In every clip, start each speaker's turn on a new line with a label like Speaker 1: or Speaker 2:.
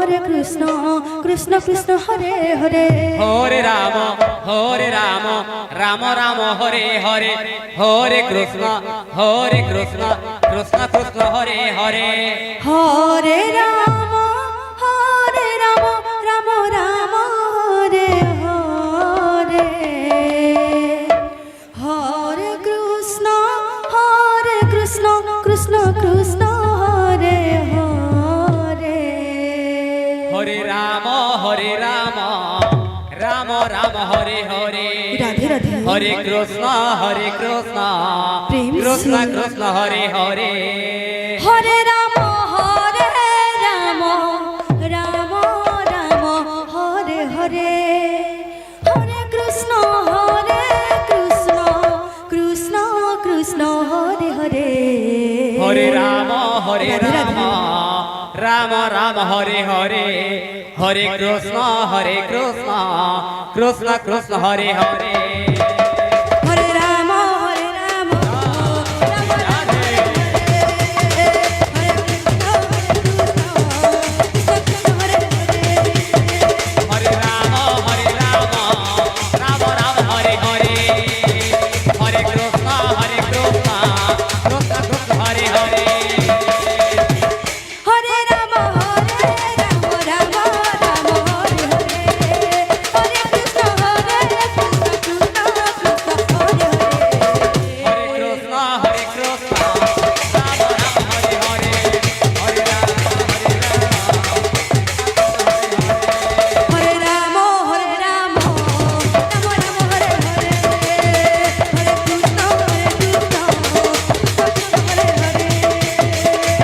Speaker 1: হরে Krishna Krishna Krishna Hare Hare
Speaker 2: Hare Ram Ram Ram Hare Hare Hare Krishna Krishna Krishna Hare Hare
Speaker 1: Hare Ram Ram Ram Hare Hare Hare Krishna Krishna Krishna Hare Hare
Speaker 2: Hare Ram Ram Ram Hare Hare
Speaker 1: Radhe Radhe
Speaker 2: হরে Krishna
Speaker 1: প্রেম
Speaker 2: Krishna
Speaker 1: সে।
Speaker 2: Krishna Hare Hare
Speaker 1: Hare Ram Ram Ram Hare Hare Hare Krishna Krishna Krishna Hare Hare
Speaker 2: Hare Ram
Speaker 1: Radhe Radhe.
Speaker 2: Ram Ram Hare Hare Hare Krishna Krishna Krishna Hare Hare
Speaker 1: Hare Ram Ram
Speaker 2: Radhe. হরে Ram Ram Ram Hare Hare Hare Krishna Krishna Krishna Hare Hare
Speaker 1: Hare Ram Ram Hare Hare Hare Krishna Krishna Hare Hare
Speaker 2: Hare Krishna Ram Ram Hare Hare Hare Ram
Speaker 1: হরে Ram Ram Ram Hare Hare Hare Krishna Krishna Hare Hare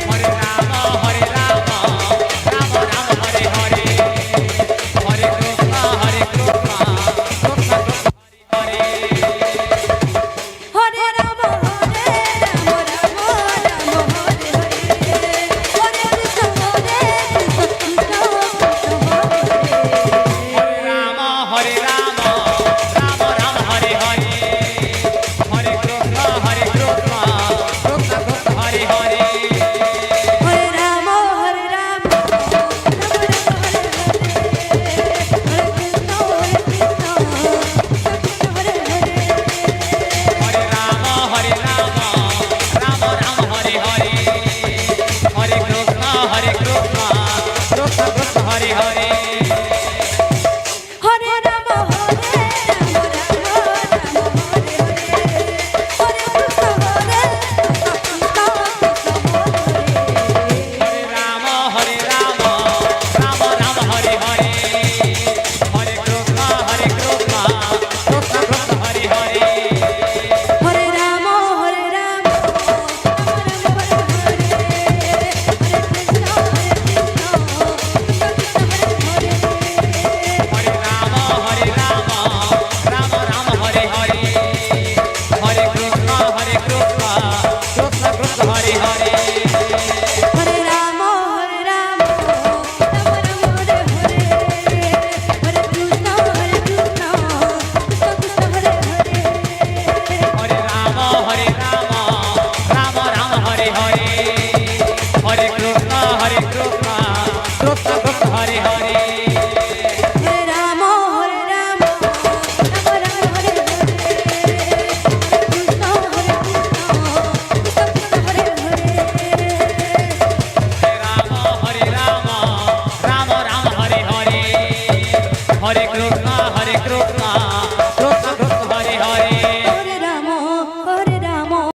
Speaker 2: Hare Ram Ram Ram Hare Hare Hare Krishna Krishna Krishna Hare
Speaker 1: Hare Ram Ram Ram Hare Hare Hare Krishna Krishna
Speaker 2: হরে Ram Ram Ram Hare Hare Hare Krishna Krishna Krishna Hare Hare
Speaker 1: Hare Ram Ram
Speaker 2: হরে Ram Ram Ram Hare Hare Hare Krishna Krishna Krishna Hare Hare
Speaker 1: Hare Ram
Speaker 2: হরে Ram Ram Ram Hare Hare Hare Krishna Krishna Krishna Hare Hare
Speaker 1: Hare Ram Ram
Speaker 2: হরে Ram Ram Ram Hare Hare Hare Krishna Krishna Krishna Hare Hare
Speaker 1: Hare Ram Ram Hare Hare Hare Krishna Krishna Hare Hare
Speaker 2: Hare Ram Ram Ram Hare Hare Hare Krishna Krishna Krishna Hare Hare
Speaker 1: Hare Ram Ram Hare Hare Krishna Hare Hare
Speaker 2: Ram Ram Ram Hare Hare Hare Krishna Krishna